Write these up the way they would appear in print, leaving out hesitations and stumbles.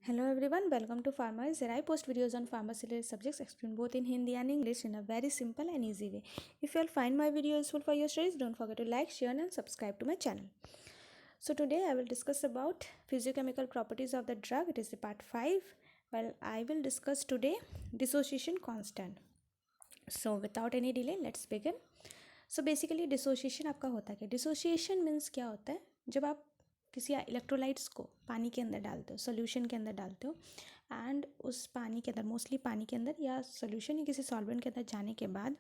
Hello everyone, welcome to Pharma. Where I post videos on pharmacy related subjects explained both in Hindi and English in a very simple and easy way. If you all find my video useful for your studies, don't forget to like, share and subscribe to my channel. So today I will discuss about physiochemical properties of the drug. It is the part 5. Well, I will discuss today dissociation constant. So without any delay, let's begin. So basically dissociation आपका होता है क्या? Dissociation means क्या होता है? जब आप किसी इलेक्ट्रोलाइट्स को पानी के अंदर डालते हो, सोल्यूशन के अंदर डालते हो एंड उस पानी के अंदर, मोस्टली पानी के अंदर या सोल्यूशन या किसी सॉल्वेंट के अंदर जाने के बाद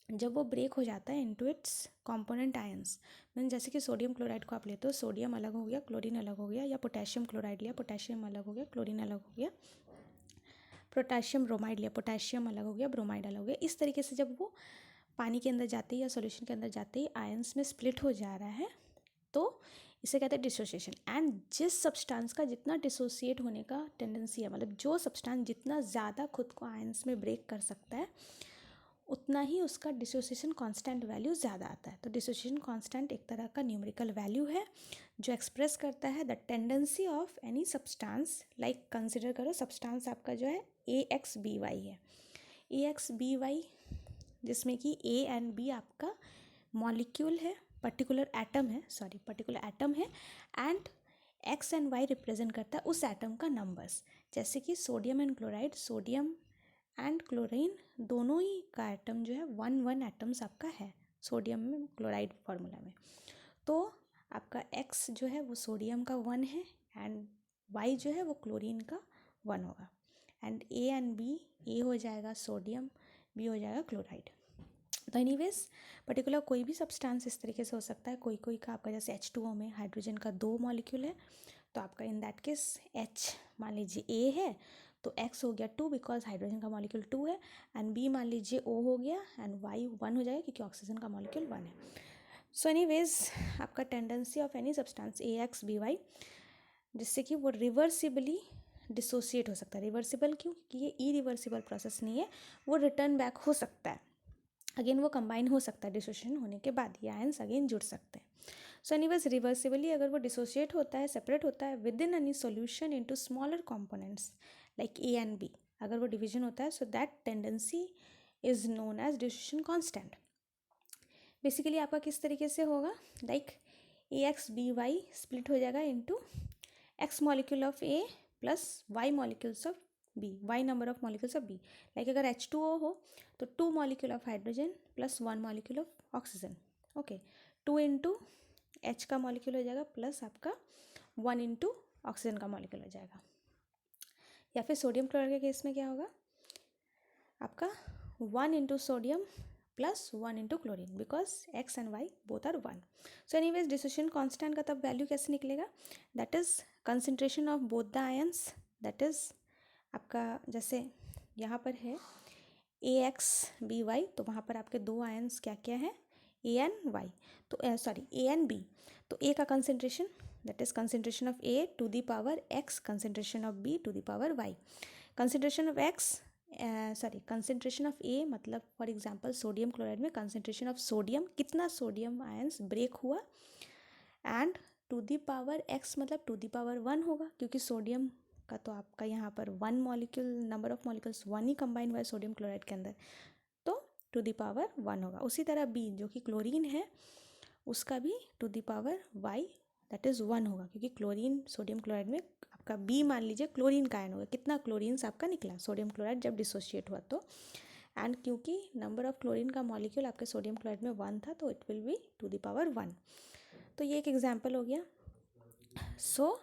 जब वो ब्रेक हो जाता है into its component ions, mean जैसे कि सोडियम क्लोराइड को आप लेते हो, सोडियम अलग हो गया, क्लोरीन अलग हो गया, या पोटेशियम क्लोराइड लिया, पोटेशियम अलग हो गया, क्लोरीन अलग हो गया, पोटेशियम ब्रोमाइड लिया, पोटेशियम अलग हो गया, ब्रोमाइड अलग हो गया। इस तरीके से जब वो पानी के अंदर जाते ही या सॉल्यूशन के अंदर जाते ही आयंस में स्प्लिट हो जा रहा है तो इसे कहते हैं डिसोसिएशन। एंड जिस सब्सटेंस का जितना डिसोसिएट होने का टेंडेंसी है, मतलब जो सब्सटेंस जितना ज़्यादा खुद को आयंस में ब्रेक कर सकता है उतना ही उसका डिसोसिएशन कांस्टेंट वैल्यू ज़्यादा आता है। तो डिसोसिएशन कांस्टेंट एक तरह का न्यूमेरिकल वैल्यू है जो एक्सप्रेस करता है the tendency of any substance. Like consider करो सब्सटेंस आपका जो है AXBY है, AXBY जिसमें कि A एंड B आपका मॉलिक्यूल है, पर्टिकुलर एटम है and X and Y represent करता है उस एटम का नंबर्स। जैसे कि sodium and chloride, sodium and chlorine दोनों ही का एटम जो है 1 एटम्स आपका है सोडियम में, क्लोराइड फार्मूला में। तो आपका एक्स जो है वो सोडियम का 1 है एंड वाई जो है वो क्लोरीन का 1 होगा। एंड ए एंड बी, ए हो जाएगा सोडियम, बी हो जाएगा क्लोराइड। तो एनीवेज पर्टिकुलर कोई भी सब्सटेंस इस तरीके से हो सकता है। कोई का आपका जैसे H2O में हाइड्रोजन का 2 मॉलिक्यूल है तो आपका इन दैट केस H मान लीजिए A है तो X हो गया 2 बिकॉज हाइड्रोजन का मॉलिक्यूल 2 है, एंड B मान लीजिए O हो गया एंड Y 1 हो जाएगा क्योंकि ऑक्सीजन का मॉलिक्यूल 1 है। सो एनीवेज आपका tendency of any substance AXBY जिससे कि वो रिवर्सिबली डिसोसिएट हो सकता है। रिवर्सिबल क्यों? क्योंकि ये इरिवर्सिबल प्रोसेस नहीं है, वो रिटर्न बैक हो सकता है, अगेन वो कंबाइन हो सकता है डिसोसिएशन होने के बाद, ये आयंस अगेन जुड़ सकते हैं। सो एनीवेज रिवर्सिबली अगर वो डिसोसिएट होता है, सेपरेट होता है within any solution into smaller components like A and B, अगर वो डिवीजन होता है so that tendency is known as dissociation constant. Basically आपका किस तरीके से होगा, लाइक AXBY स्प्लिट हो जाएगा into X molecule of A plus Y molecules of B, Y number of molecules of B। Like अगर H2O हो तो 2 molecule of hydrogen plus 1 molecule of oxygen, okay, 2 into H का molecule हो जाएगा plus आपका 1 into oxygen का molecule हो जाएगा। या फिर सोडियम क्लोराइड के केस में क्या होगा आपका 1 into sodium plus 1 into chlorine because X and Y both are 1। So anyways dissociation constant का तब वैल्यू कैसे निकलेगा, that is concentration of both the ions, that is आपका जैसे यहाँ पर है AXBY तो वहाँ पर आपके दो आयंस क्या क्या है A एंड Y, तो A एंड B, तो A का concentration that is concentration of A to the power X, concentration of B to the power Y। Concentration of concentration of A मतलब फॉर एग्जांपल सोडियम क्लोराइड में concentration of sodium, कितना sodium ions break हुआ, and to the power X मतलब to the power 1 होगा क्योंकि sodium का तो आपका यहाँ पर 1 molecule, number of molecules 1 he combine हुआ है सोडियम क्लोराइड के अंदर, तो टू द पावर 1 होगा। उसी तरह B जो कि क्लोरीन है उसका भी to the power Y that is 1 होगा क्योंकि क्लोरीन सोडियम क्लोराइड में आपका B मान लीजिए क्लोरीन का आयन होगा, कितना क्लोरीन आपका निकला सोडियम क्लोराइड जब डिसोशिएट हुआ तो, एंड क्योंकि नंबर ऑफ क्लोरीन का मॉलिक्यूल आपके सोडियम क्लोराइड में 1 था तो it will be to the power 1। तो ये एक एग्जाम्पल हो गया। So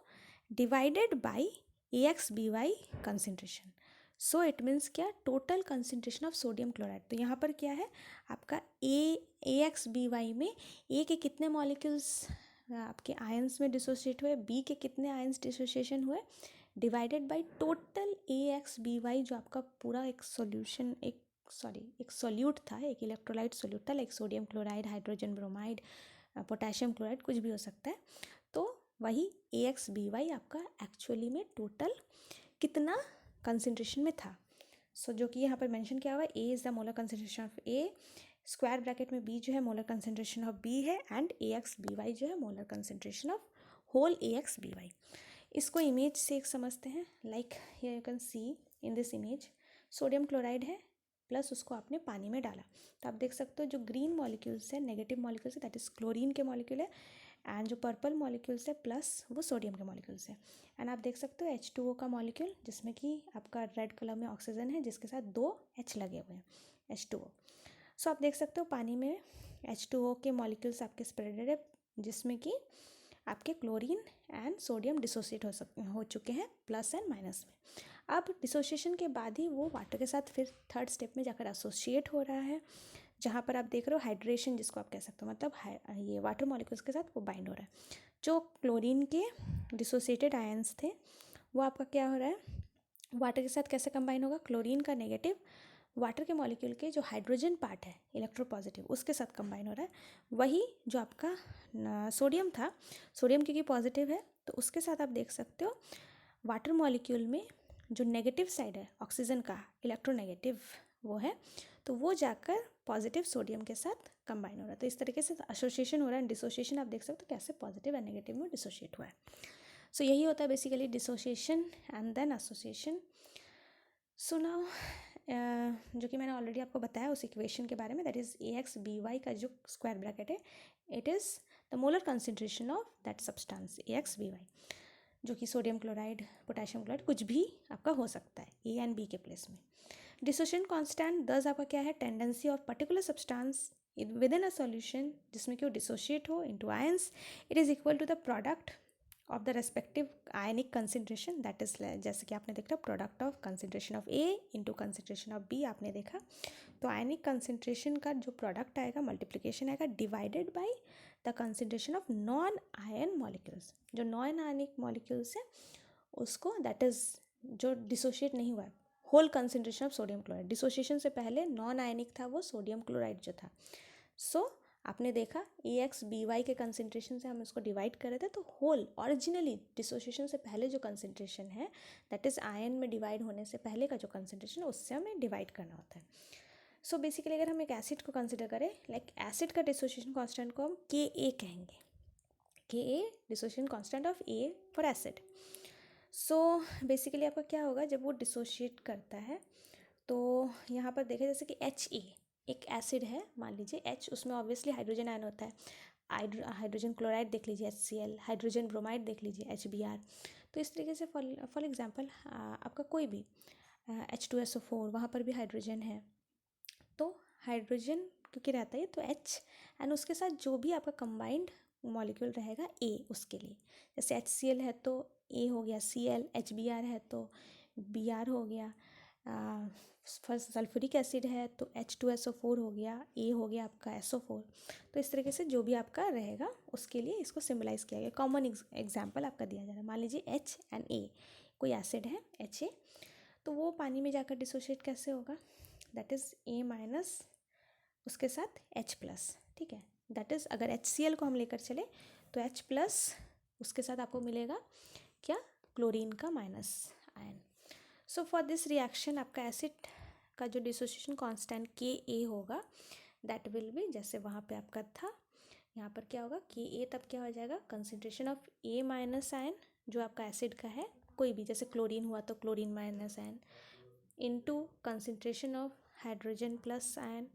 divided by AXBY concentration, so it means क्या, total concentration of sodium chloride. तो यहाँ पर क्या है आपका AXBY में A के कितने मॉलिक्यूल्स आपके आयंस में डिसोसिएट हुए, B के कितने आयंस डिसोसिएशन हुए, डिवाइडेड बाय टोटल AXBY जो आपका पूरा एक सॉल्यूशन, एक सॉल्यूट था, एक इलेक्ट्रोलाइट सॉल्यूट था, like sodium chloride, hydrogen bromide, potassium chloride, कुछ भी हो सकता है। तो वही AXBY आपका एक्चुअली में टोटल कितना कंसंट्रेशन में था। सो जो कि यहाँ पर मेंशन किया हुआ है, A is the molar concentration of A, square bracket में B जो है मोलर कंसंट्रेशन ऑफ B है, एंड AXBY जो है molar concentration of whole AXBY। इसको इमेज से एक समझते हैं, like here you can see in this image sodium chloride है प्लस उसको आपने पानी में डाला, तो आप देख सकते हो जो ग्रीन मॉलिक्यूल्स है नेगेटिव मॉलिक्यूल्स है दैट इज़ क्लोरीन के मॉलिक्यूल है, एंड जो पर्पल मॉलिक्यूल्स है प्लस वो सोडियम के मॉलिक्यूल्स है। एंड आप देख सकते हो H2O का मॉलिक्यूल जिसमें कि आपका रेड कलर में ऑक्सीजन है जिसके साथ 2 H लगे हुए हैं H2O। सो आप देख सकते हो पानी में H2O के मॉलिक्यूल्स आपके स्प्रेडेड है जिसमें कि आपके क्लोरीन एंड सोडियम डिसोसिएट हो चुके हैं प्लस एंड माइनस में। अब डिसोसिएशन के बाद ही वो वाटर के साथ फिर थर्ड स्टेप में जाकर एसोसिएट हो रहा है, जहाँ पर आप देख रहे हो हाइड्रेशन जिसको आप कह सकते हो, मतलब ये वाटर मॉलिक्यूल्स के साथ वो बाइंड हो रहा है। जो क्लोरीन के डिसोसिएटेड आयंस थे वो आपका क्या हो रहा है, वाटर के साथ कैसे कंबाइन होगा, क्लोरीन का नेगेटिव वाटर के मॉलिक्यूल के जो हाइड्रोजन पार्ट है इलेक्ट्रोपॉजिटिव उसके साथ कंबाइन हो रहा है। वही जो आपका सोडियम था, सोडियम क्योंकि पॉजिटिव है तो उसके साथ आप देख सकते हो वाटर मॉलिक्यूल में जो नेगेटिव साइड है ऑक्सीजन का इलेक्ट्रोनेगेटिव वो है, तो वो जाकर पॉजिटिव सोडियम के साथ कंबाइन हो रहा है। तो इस तरीके से एसोसिएशन हो रहा है। डिसोसिएशन आप देख सकते हो कैसे पॉजिटिव एंड नेगेटिव में डिसोशिएट हुआ है। सो यही होता है basically dissociation and then association. So now जो कि मैंने ऑलरेडी आपको बताया उस इक्वेशन के बारे में, दैट इज़ AX/BY का जो स्क्वायर ब्रैकेट है it is the molar concentration of that substance AX/BY, जो कि सोडियम क्लोराइड पोटेशियम क्लोराइड कुछ भी आपका हो सकता है A एंड B के प्लेस में। डिसोसिएशन कांस्टेंट दस आपका क्या है, tendency of particular substance within a solution जिसमें कि वो डिसोशिएट हो into ions, it is equal to the product of the respective ionic concentration, that is जैसे कि आपने देखा product of concentration of A into concentration of B आपने देखा, तो आयनिक कंसंट्रेशन का जो प्रोडक्ट आएगा मल्टीप्लिकेशन आएगा divided by the concentration of non ion molecules. जो नॉन आयनिक मॉलिक्यूल्स है उसको दैट इज जो डिसोशिएट नहीं हुआ है, whole concentration of sodium chloride, dissociation से पहले नॉन आयनिक था वो सोडियम क्लोराइड जो था। सो आपने देखा AX/BY के कंसंट्रेशन से हम इसको डिवाइड कर रहे थे, तो होल ओरिजिनली डिसोसिएशन से पहले जो कंसंट्रेशन है दैट इज़ आयन में डिवाइड होने से पहले का जो कंसंट्रेशन है उससे हमें डिवाइड करना होता है। सो बेसिकली अगर हम एक एसिड को कंसिडर करें, लाइक एसिड का डिसोसिएशन कांस्टेंट को हम Ka कहेंगे, Ka dissociation constant of A for acid. So basically आपका क्या होगा जब वो डिसोशिएट करता है, तो यहाँ पर देखें जैसे कि Ha एक एसिड है, मान लीजिए H, उसमें ऑब्वियसली हाइड्रोजन आयन होता है, हाइड्रोजन क्लोराइड देख लीजिए HCl, हाइड्रोजन ब्रोमाइड देख लीजिए HBr। तो इस तरीके से फॉर एग्जांपल आपका कोई भी H2SO4 वहाँ पर भी हाइड्रोजन है, तो हाइड्रोजन क्योंकि रहता है तो H एंड उसके साथ जो भी आपका कंबाइंड मॉलिक्यूल रहेगा A उसके लिए, जैसे HCl है तो A हो गया Cl, HBr है तो Br हो गया, फर्स्ट सल्फ्यूरिक एसिड है तो H2SO4 हो गया, A हो गया आपका SO4। तो इस तरीके से जो भी आपका रहेगा उसके लिए इसको सिम्बलाइज किया गया। कॉमन एग्जाम्पल आपका दिया जा रहा है, मान लीजिए H एंड A कोई एसिड है Ha, तो वो पानी में जाकर डिसोशिएट कैसे होगा, दैट इज़ A माइनस उसके साथ H प्लस, ठीक है, दैट इज़ अगर HCl को हम लेकर चले तो H प्लस उसके साथ आपको मिलेगा क्या, क्लोरीन का minus ion. So for this reaction आपका एसिड का जो डिसोसिएशन कांस्टेंट Ka होगा दैट विल बी, जैसे वहाँ पे आपका था यहाँ पर क्या होगा Ka, तब क्या हो जाएगा concentration of A minus ion जो आपका एसिड का है कोई भी, जैसे क्लोरीन हुआ तो chlorine minus ion into concentration of hydrogen plus ion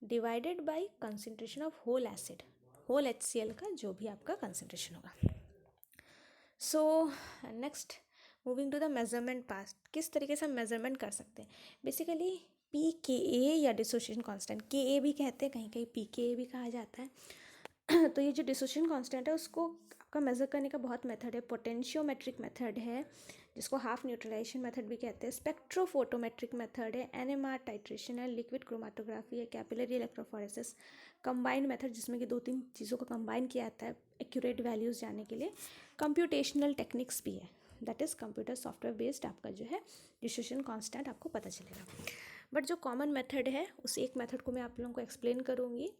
divided by concentration of whole acid, whole HCl का जो भी आपका कंसंट्रेशन होगा। So next moving to the measurement part, किस तरीके से हम मेजरमेंट कर सकते हैं। बेसिकली pKa या डिसोसिएशन कांस्टेंट, Ka भी कहते हैं, कहीं कहीं pKa भी कहा जाता है तो ये जो डिसोसिएशन कांस्टेंट है उसको आपका मेज़र करने का बहुत मेथड है। पोटेंशियोमेट्रिक मेथड है जिसको हाफ न्यूट्रलाइजेशन मेथड भी कहते हैं, स्पेक्ट्रोफोटोमेट्रिक मेथड है, NMR टाइट्रेशन है, लिक्विड क्रोमाटोग्राफी है, कैपिलरी इलेक्ट्रोफोरेसिस, कंबाइंड मेथड जिसमें कि 2-3 चीज़ों को कंबाइन किया जाता है एक्यूरेट वैल्यूज़ जाने के लिए, कंप्यूटेशनल टेक्निक्स भी है, that is computer software based आपका जो है डिसोसिएशन कांस्टेंट आपको पता चलेगा। बट जो कॉमन मेथड है उस एक मेथड को मैं आप लोगों को एक्सप्लेन करूँगी,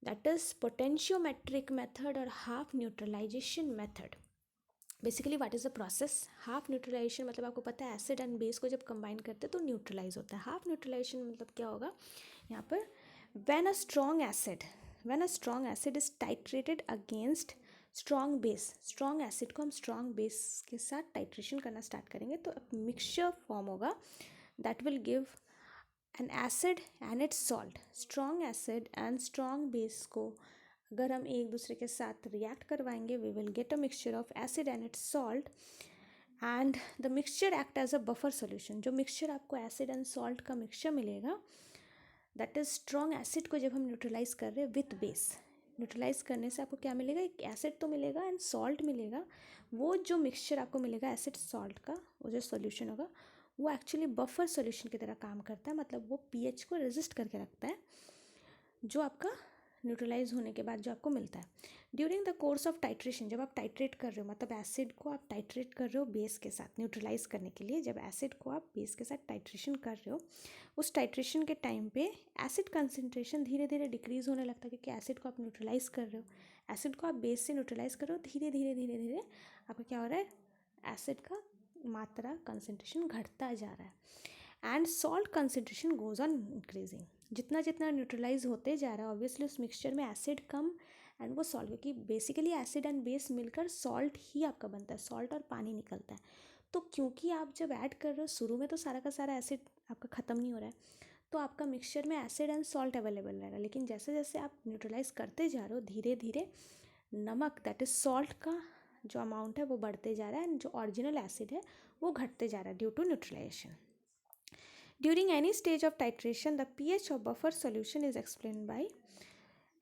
दैट इज़ पोटेंशियोमेट्रिक मेथड और half neutralization method. Basically what is the process, half neutralization मतलब आपको पता है एसिड एंड बेस को जब कंबाइन करते हैं तो न्यूट्रलाइज होता है। हाफ न्यूट्रलाइजेशन मतलब क्या होगा, यहाँ पर when a strong acid is titrated against strong base, strong acid को हम स्ट्रॉन्ग बेस के साथ टाइट्रेशन करना स्टार्ट करेंगे तो मिक्सचर फॉर्म होगा that will give an acid and its salt. Strong acid and strong base को अगर हम एक दूसरे के साथ रिएक्ट करवाएंगे we will get a mixture of acid and its salt and the mixture act as a buffer solution. जो mixture आपको एसिड एंड सॉल्ट का मिक्सचर मिलेगा दैट इज स्ट्रॉन्ग एसिड को जब हम न्यूट्रलाइज कर रहे हैं विथ बेस, न्यूट्रलाइज करने से आपको क्या मिलेगा, एक एसिड तो मिलेगा एंड सॉल्ट मिलेगा। वो जो मिक्सचर आपको मिलेगा एसिड सॉल्ट का, वो जो सॉल्यूशन होगा वो एक्चुअली बफर सॉल्यूशन की तरह काम करता है, मतलब वो पीएच को रेजिस्ट करके रखता है जो आपका न्यूट्रलाइज होने के बाद जो आपको मिलता है। During the course of titration, जब आप टाइट्रेट कर रहे हो मतलब एसिड को आप टाइट्रेट कर रहे हो बेस के साथ न्यूट्रलाइज करने के लिए, जब एसिड को आप बेस के साथ टाइट्रेशन कर रहे हो उस टाइट्रेशन के टाइम पे एसिड कंसनट्रेशन धीरे धीरे डिक्रीज़ होने लगता है क्योंकि एसिड को आप न्यूट्रलाइज कर रहे हो, एसिड को आप बेस से न्यूट्रलाइज कर रहे हो, धीरे धीरे धीरे धीरे आपका क्या हो रहा है, एसिड का मात्रा कंसनट्रेशन घटता जा रहा है and salt concentration goes on increasing. जितना जितना न्यूट्रलाइज होते जा रहा है ऑब्वियसली उस मिक्सचर में एसिड कम एंड वो सॉल्ट, क्योंकि बेसिकली एसिड एंड बेस मिलकर सॉल्ट ही आपका बनता है, सॉल्ट और पानी निकलता है। तो क्योंकि आप जब ऐड कर रहे हो शुरू में तो सारा का सारा एसिड आपका ख़त्म नहीं हो रहा है, तो आपका मिक्सचर में एसिड एंड सॉल्ट अवेलेबल रहेगा, लेकिन जैसे जैसे आप न्यूट्रलाइज करते जा रहे हो धीरे धीरे नमक दैट इज सॉल्ट का जो अमाउंट है वो बढ़ते जा रहा है एंड जो ओरिजिनल एसिड है वो घटते जा रहा है due to neutralization. During any stage of titration, the pH of buffer solution is explained by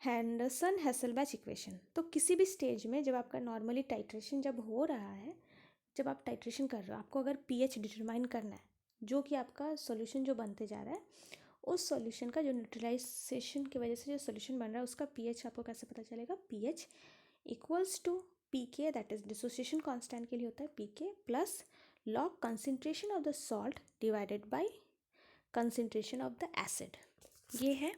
Henderson-Hasselbalch equation। तो किसी भी स्टेज में जब आपका नॉर्मली टाइट्रेशन जब हो रहा है, जब आप टाइट्रेशन कर रहे हो आपको अगर pH डिटरमाइन करना है जो कि आपका सॉल्यूशन जो बनते जा रहा है उस सॉल्यूशन का जो न्यूट्रलाइजेशन की वजह से जो सॉल्यूशन बन रहा है उसका pH आपको कैसे पता चलेगा, pH equals to pK that is dissociation constant के लिए होता है pK plus log concentration of the salt divided by concentration of the acid. ये है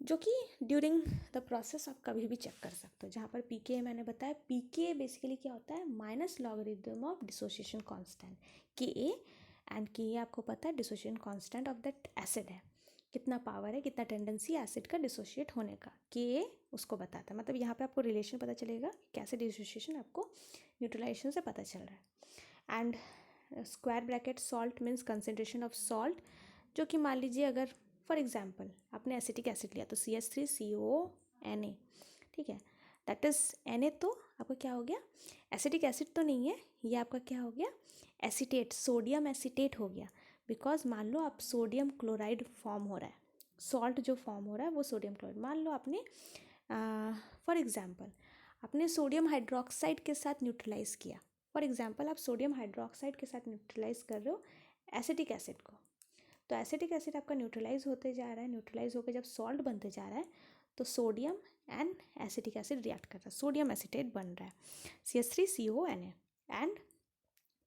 जो कि ड्यूरिंग द प्रोसेस आप कभी भी चेक कर सकते हो। जहाँ पर पीके मैंने बताया, पीके बेसिकली क्या होता है, minus logarithm of dissociation constant के ए एंड के आपको पता है dissociation constant of that acid है, कितना पावर है, कितना टेंडेंसी एसिड का डिसोशिएट होने का, के उसको बताता है। मतलब यहाँ पे आपको रिलेशन पता चलेगा कैसे डिसोसिएशन आपको न्यूट्रलाइजेशन से पता चल रहा है। And square bracket salt means concentration of salt, जो कि मान लीजिए अगर फॉर एग्जांपल आपने एसिटिक एसिड लिया तो CH3CONA, ठीक है, दैट इज़ Na, तो आपका क्या हो गया, एसिटिक एसिड तो नहीं है, ये आपका क्या हो गया, एसीटेट, सोडियम एसीटेट हो गया। बिकॉज मान लो आप सोडियम क्लोराइड फॉर्म हो रहा है, सॉल्ट जो फॉर्म हो रहा है वो सोडियम क्लोराइड, मान लो आपने फॉर एग्जांपल आपने सोडियम हाइड्रोक्साइड के साथ न्यूट्रलाइज किया, फॉर एग्जांपल आप सोडियम हाइड्रोक्साइड के साथ न्यूट्रलाइज कर रहे हो एसिटिक एसिड को, तो एसिटिक एसिड आपका न्यूट्रलाइज होते जा रहा है, न्यूट्रलाइज होकर जब सॉल्ट बनते जा रहा है तो sodium and acetic acid react कर रहा है, सोडियम एसिटेट बन रहा है CH3CONA। एंड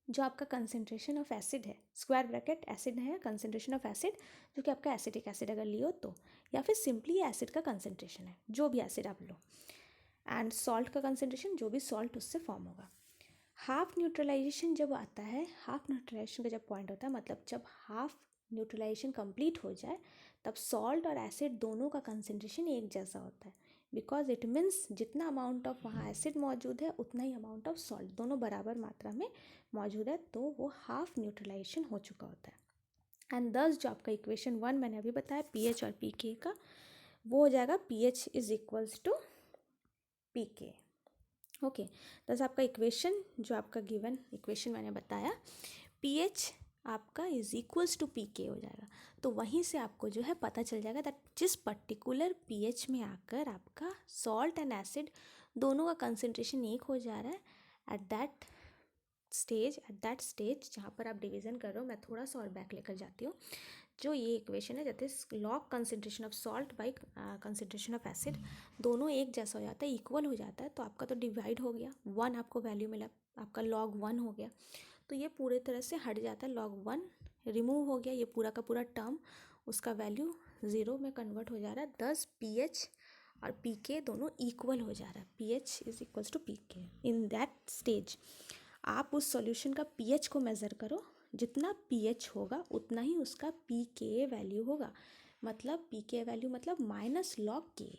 जो आपका कंसनट्रेशन ऑफ एसिड है, स्क्वायर ब्रैकेट एसिड है, कंसनट्रेशन ऑफ एसिड जो कि आपका एसिटिक एसिड अगर लियो तो, या फिर सिंपली एसिड का कंसनट्रेशन है, जो भी एसिड आप लो, एंड सॉल्ट का कंसनट्रेशन जो भी सॉल्ट उससे फॉर्म होगा। हाफ न्यूट्रलाइजेशन जब आता है, हाफ न्यूट्रलाइजेशन का जब पॉइंट होता है मतलब जब हाफ न्यूट्रलाइजेशन कंप्लीट हो जाए तब सॉल्ट और एसिड दोनों का कंसनट्रेशन एक जैसा होता है, बिकॉज इट मीन्स जितना अमाउंट ऑफ वहाँ एसिड मौजूद है उतना ही अमाउंट ऑफ सॉल्ट, दोनों बराबर मात्रा में मौजूद है, तो वो हाफ न्यूट्रलाइजेशन हो चुका होता है। एंड दस जो आपका इक्वेशन 1 मैंने अभी बताया पीएच और पीके का, वो हो जाएगा pH is equals to pK. Okay, thus आपका इक्वेशन जो आपका गिवन इक्वेशन मैंने बताया, पीएच आपका इज इक्वल्स टू पीके हो जाएगा, तो वहीं से आपको जो है पता चल जाएगा दैट जिस पर्टिकुलर पीएच में आकर आपका सॉल्ट एंड एसिड दोनों का कंसनट्रेशन एक हो जा रहा है एट दैट स्टेज जहाँ पर आप डिवीज़न कर रहे हो। मैं थोड़ा सा और बैक लेकर जाती हूँ। जो ये इक्वेशन है that is log concentration of salt by concentration of acid, दोनों एक जैसा हो जाता है, इक्वल हो जाता है, तो आपका तो डिवाइड हो गया, 1 आपको वैल्यू मिला, आपका log 1 हो गया, तो ये पूरे तरह से हट जाता है, log 1 रिमूव हो गया, ये पूरा का पूरा टर्म उसका वैल्यू 0 में कन्वर्ट हो जा रहा है, 10 पीएच और पीके दोनों इक्वल हो जा रहा है, pH is equals to pK. In that stage आप उस सॉल्यूशन का पीएच को मेज़र करो, जितना पीएच होगा उतना ही उसका पीके वैल्यू होगा, मतलब पीके वैल्यू मतलब माइनस लॉग के,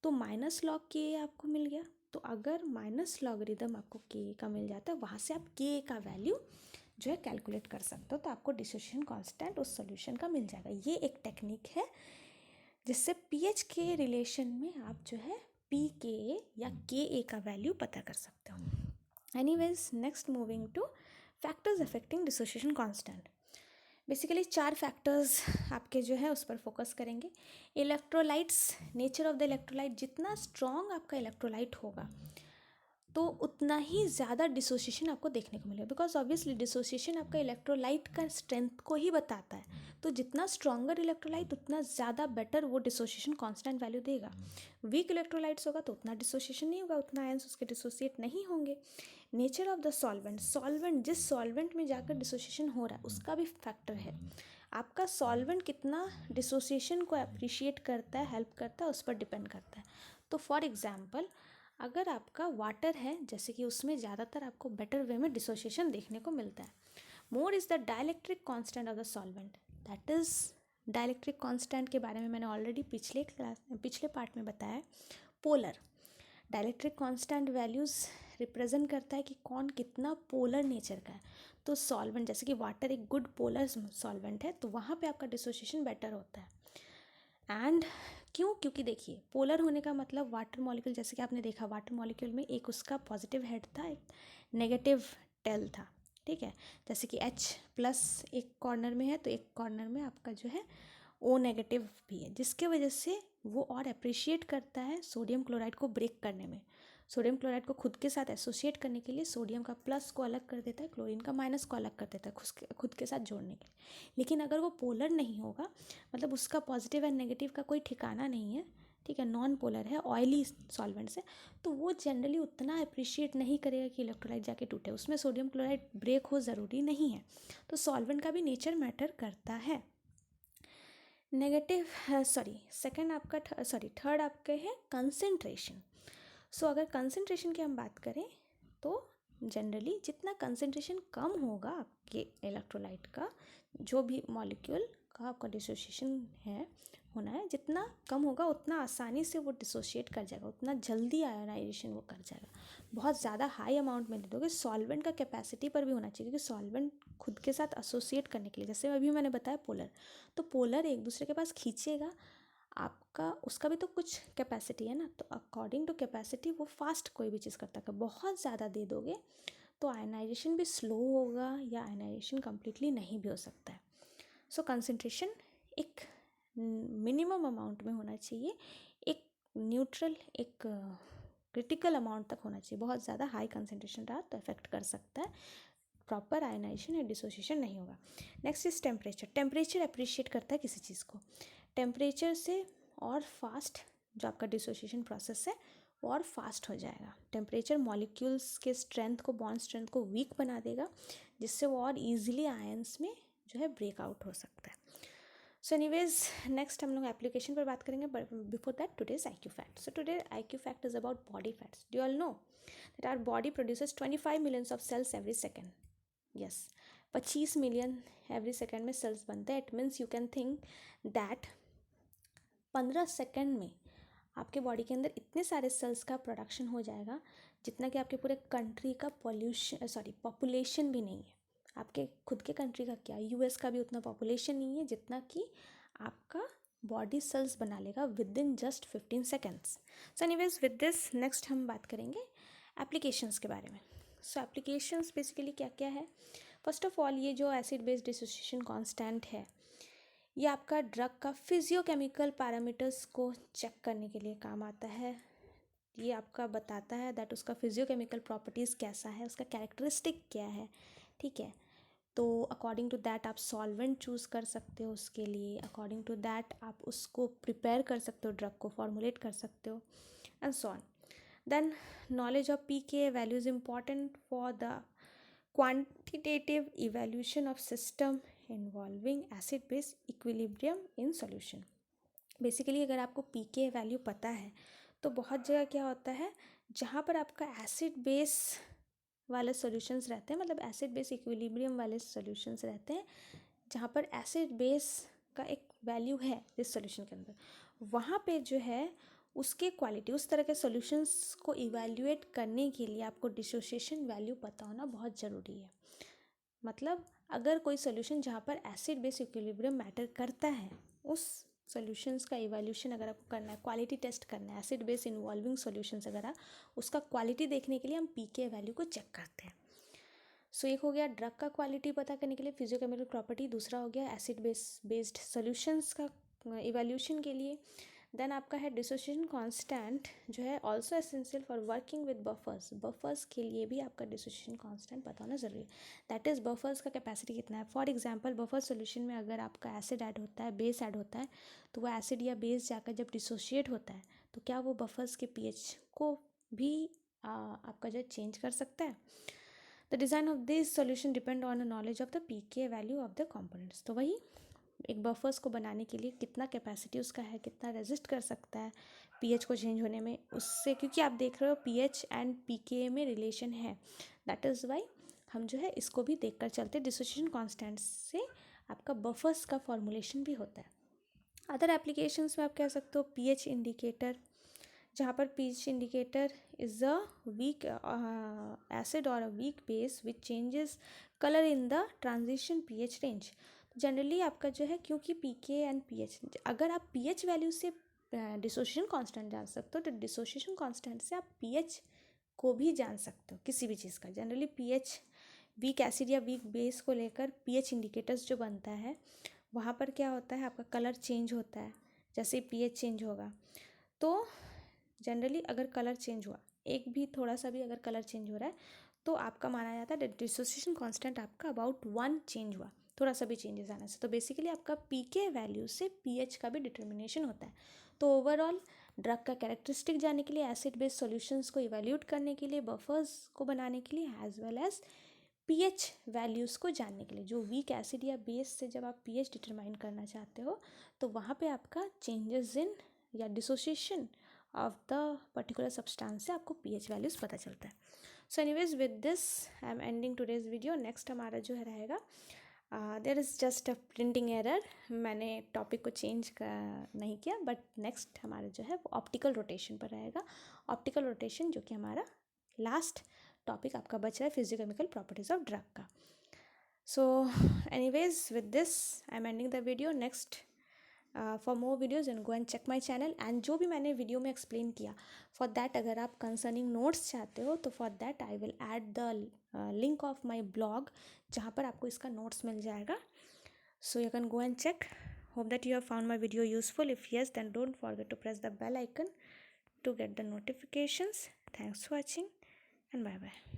तो माइनस लॉग के आपको मिल गया, तो अगर माइनस लॉगरिदम आपको के का मिल जाता है, वहाँ से आप के का वैल्यू जो है कैलकुलेट कर सकते हो, तो आपको डिसोसिएशन कांस्टेंट उस सॉल्यूशन का मिल जाएगा। ये एक टेक्निक है जिससे पीएच के रिलेशन में आप जो है पी के या के ए का वैल्यू पता कर सकते हो। Anyways, next moving two factors affecting dissociation constant. Basically 4 factors आपके जो है उस पर फोकस करेंगे। Electrolytes, nature of the electrolyte, जितना स्ट्रॉन्ग आपका इलेक्ट्रोलाइट होगा तो उतना ही ज़्यादा डिसोसिएशन आपको देखने को मिलेगा, बिकॉज ऑब्वियसली डिसोसिएशन आपका इलेक्ट्रोलाइट का स्ट्रेंथ को ही बताता है। तो जितना स्ट्रॉन्गर इलेक्ट्रोलाइट उतना ज़्यादा बेटर वो डिसोसिएशन कांस्टेंट वैल्यू देगा। वीक इलेक्ट्रोलाइट्स होगा तो उतना डिसोसिएशन नहीं होगा, उतना आयंस उसके डिसोसिएट नहीं होंगे। Nature of the solvent, solvent जिस सॉल्वेंट में जाकर डिसोसिएशन हो रहा है उसका भी फैक्टर है। आपका सॉल्वेंट कितना डिसोसिएशन को अप्रिशिएट करता है, हेल्प करता है, उस पर डिपेंड करता है। तो फॉर एग्जाम्पल, अगर आपका वाटर है, जैसे कि उसमें ज़्यादातर आपको बेटर वे में डिसोसिएशन देखने को मिलता है। मोर is the dielectric constant of the solvent, that is dielectric constant के बारे में मैंने ऑलरेडी पिछले पार्ट में बताया। Polar dielectric constant values represent करता है कि कौन कितना पोलर नेचर का है। तो सॉल्वेंट, जैसे कि वाटर एक गुड पोलर सॉल्वेंट है, तो वहाँ पे आपका डिसोसिएशन बेटर होता है। एंड क्यों? क्योंकि देखिए, पोलर होने का मतलब वाटर मॉलिक्यूल, जैसे कि आपने देखा वाटर मॉलिक्यूल में एक उसका पॉजिटिव हेड था, एक नेगेटिव टेल था, ठीक है। जैसे कि H+ एक कॉर्नर में है तो एक कॉर्नर में आपका जो है O नेगेटिव भी है, जिसके वजह से वो और अप्रिशिएट करता है सोडियम क्लोराइड को ब्रेक करने में। सोडियम क्लोराइड को खुद के साथ एसोसिएट करने के लिए सोडियम का प्लस को अलग कर देता है, क्लोरीन का माइनस को अलग कर देता है खुद के साथ जोड़ने के लिए। लेकिन अगर वो पोलर नहीं होगा, मतलब उसका पॉजिटिव एंड नेगेटिव का कोई ठिकाना नहीं है, ठीक है, नॉन पोलर है, ऑयली सॉल्वेंट से, तो वो जनरली उतना अप्रिशिएट नहीं करेगा कि इलेक्ट्रोलाइट जाके टूटे। उसमें सोडियम क्लोराइड ब्रेक हो ज़रूरी नहीं है। तो सॉल्वेंट का भी नेचर मैटर करता है। थर्ड आपके है कंसंट्रेशन। सो अगर कंसंट्रेशन की हम बात करें तो जनरली जितना कंसंट्रेशन कम होगा आपके इलेक्ट्रोलाइट का, जो भी मॉलिक्यूल का आपका डिसोसिएशन है होना है, जितना कम होगा उतना आसानी से वो डिसोशिएट कर जाएगा, उतना जल्दी आयोनाइजेशन वो कर जाएगा। बहुत ज़्यादा हाई अमाउंट में दे दोगे, सॉल्वेंट का कैपेसिटी पर भी होना चाहिए, क्योंकि सॉल्वेंट खुद के साथ एसोसिएट करने के लिए, जैसे अभी मैंने बताया पोलर, तो पोलर एक दूसरे के पास खींचेगा आपका, उसका भी तो कुछ कैपेसिटी है ना। तो अकॉर्डिंग टू कैपेसिटी वो फास्ट कोई भी चीज़ करता है। बहुत ज़्यादा दे दोगे तो आयनाइजेशन भी स्लो होगा या आयनाइजेशन कम्प्लीटली नहीं भी हो सकता है। सो कंसंट्रेशन एक मिनिमम अमाउंट में होना चाहिए, एक न्यूट्रल, एक क्रिटिकल अमाउंट तक होना चाहिए। बहुत ज़्यादा हाई कंसंट्रेशन रहा तो इफेक्ट कर सकता है, प्रॉपर आयनाइजेशन या डिसोसिएशन नहीं होगा। Next is temperature. Temperature appreciate करता है किसी चीज़ को। टेम्परेचर से और फास्ट जो आपका डिसोसिएशन प्रोसेस है वो और फास्ट हो जाएगा। टेम्परेचर मॉलिक्यूल्स के स्ट्रेंथ को, बॉन्ड स्ट्रेंथ को वीक बना देगा, जिससे वो और ईजिली आयंस में जो है ब्रेकआउट हो सकता है। सो एनीवेज, नेक्स्ट हम लोग एप्लीकेशन पर बात करेंगे, but before that today's IQ fact. So today IQ fact is about body fats. Do you all know that our body produces 25 millions of cells every second. Yes, 25 million every second में cells बनते हैं। It means you can think that 15 second में आपके body के अंदर इतने सारे sales का प्रोडक्शन हो जाएगा जितना कि आपके पूरे कंट्री का पॉपुलेशन भी नहीं है। आपके खुद के कंट्री का क्या, US का भी उतना पॉपुलेशन नहीं है जितना कि आपका बॉडी सेल्स बना लेगा with in just 15 seconds. So anyways, with this next हम बात करेंगे एप्लीकेशंस के बारे में। सो एप्लीकेशंस बेसिकली क्या क्या है। फर्स्ट ऑफ ऑल, ये जो एसिड बेस्ड डिसोसिएशन कांस्टेंट है, ये आपका ड्रग का फिजियोकेमिकल पैरामीटर्स को चेक करने के लिए काम आता है। ये आपका बताता है दैट उसका फिजियोकेमिकल प्रॉपर्टीज़ कैसा है, उसका कैरेक्टरिस्टिक क्या है, ठीक है। तो अकॉर्डिंग टू दैट आप सॉल्वेंट चूज़ कर सकते हो उसके लिए, अकॉर्डिंग टू दैट आप उसको प्रिपेयर कर सकते हो, ड्रग को फॉर्मुलेट कर सकते हो, and so on. Then knowledge of pK value is important for the quantitative evaluation of system involving acid base equilibrium in solution. Basically अगर आपको pK वैल्यू पता है तो बहुत जगह क्या होता है, जहाँ पर आपका एसिड बेस वाले सॉल्यूशंस रहते हैं, मतलब एसिड बेस इक्विलिब्रियम वाले सॉल्यूशंस रहते हैं, जहाँ पर एसिड बेस का एक वैल्यू है इस सॉल्यूशन के अंदर, वहाँ पे जो है उसके क्वालिटी, उस तरह के सॉल्यूशंस को इवैल्यूएट करने के लिए आपको डिसोसिएशन वैल्यू पता होना बहुत ज़रूरी है। मतलब अगर कोई सॉल्यूशन जहाँ पर एसिड बेस इक्विलिब्रियम मैटर करता है, उस सॉल्यूशंस का इवैल्यूएशन अगर आपको करना है, क्वालिटी टेस्ट करना है, एसिड बेस इन्वॉल्विंग सॉल्यूशंस अगर है, उसका क्वालिटी देखने के लिए हम पीके वैल्यू को चेक करते हैं। सो एक हो गया ड्रग का क्वालिटी पता करने के लिए फिजियोकेमिकल प्रॉपर्टी, दूसरा हो गया एसिड बेस्ड सॉल्यूशंस का इवैल्यूएशन के लिए। देन आपका है डिसोसिएशन कांस्टेंट जो है also essential for working with buffers, buffers के लिए भी आपका डिसोसिएशन कांस्टेंट पता होना ज़रूरी है। दैट इज़ बफर्स का कैपेसिटी कितना है। फॉर एग्जांपल बफर सॉल्यूशन में अगर आपका एसिड ऐड होता है, बेस ऐड होता है, तो वो एसिड या बेस जाकर जब डिसोशिएट होता है तो क्या वो बफर्स के पीएच को भी आपका जो चेंज कर सकता है। The design of this solution depend on knowledge of the pK value of the components. तो वही एक बफर्स को बनाने के लिए कितना कैपेसिटी उसका है, कितना रेजिस्ट कर सकता है पीएच को चेंज होने में, उससे क्योंकि आप देख रहे हो पीएच एंड पीके में रिलेशन है, दैट इज़ वाई हम जो है इसको भी देखकर चलते। डिसोसिएशन कांस्टेंट से आपका बफर्स का फॉर्मुलेशन भी होता है। अदर एप्लीकेशंस में आप कह सकते हो पीएच इंडिकेटर, जहाँ पर pH indicator is a weak acid और a weak base which changes colour in the transition pH range. Generally आपका जो है, क्योंकि पीके एंड पीएच, अगर आप पीएच वैल्यू से डिसोसिएशन कांस्टेंट जान सकते हो, तो डिसोसिएशन कांस्टेंट से आप पीएच को भी जान सकते हो किसी भी चीज़ का। जनरली पीएच वीक एसिड या वीक बेस को लेकर पीएच इंडिकेटर्स जो बनता है, वहाँ पर क्या होता है, आपका कलर चेंज होता है जैसे पीएच चेंज होगा। तो जनरली अगर कलर चेंज हुआ, एक भी थोड़ा सा भी अगर कलर चेंज हो रहा है, तो आपका माना जाता है डिसोसिएशन कांस्टेंट आपका अबाउट 1 चेंज हुआ, थोड़ा सा भी चेंजेस आने से। तो बेसिकली आपका पीके वैल्यू से पीएच का भी डिटर्मिनेशन होता है। तो ओवरऑल ड्रग का कैरेक्टरिस्टिक जानने के लिए, एसिड बेस्ड सॉल्यूशंस को इवैल्यूएट करने के लिए, बफर्स को बनाने के लिए, as well as pH values को जानने के लिए, जो वीक एसिड या बेस से जब आप पीएच डिटरमाइन करना चाहते हो, तो वहाँ पे आपका चेंजेस इन या dissociation of the particular substance से आपको पीएच वैल्यूज़ पता चलता है। So anyways with this I am ending today's video. Next हमारा जो है रहेगा, there is just a printing error, मैंने टॉपिक को चेंज नहीं किया, बट नेक्स्ट हमारा जो है वो ऑप्टिकल रोटेशन पर रहेगा। ऑप्टिकल रोटेशन जो कि हमारा लास्ट टॉपिक आपका बच रहा है फिजियोकेमिकल प्रॉपर्टीज ऑफ ड्रग का। So anyways with this I am ending the video. Next for more videos and go and check my channel. And जो भी मैंने वीडियो में एक्सप्लेन किया, फॉर दैट अगर आप कंसर्निंग नोट्स चाहते हो, तो for that I will add the link of my blog, जहाँ पर आपको इसका नोट्स मिल जाएगा। So you can go and check. Hope that you have found my video useful. If yes, then don't forget to press the bell icon to get the notifications. Thanks for watching and bye bye.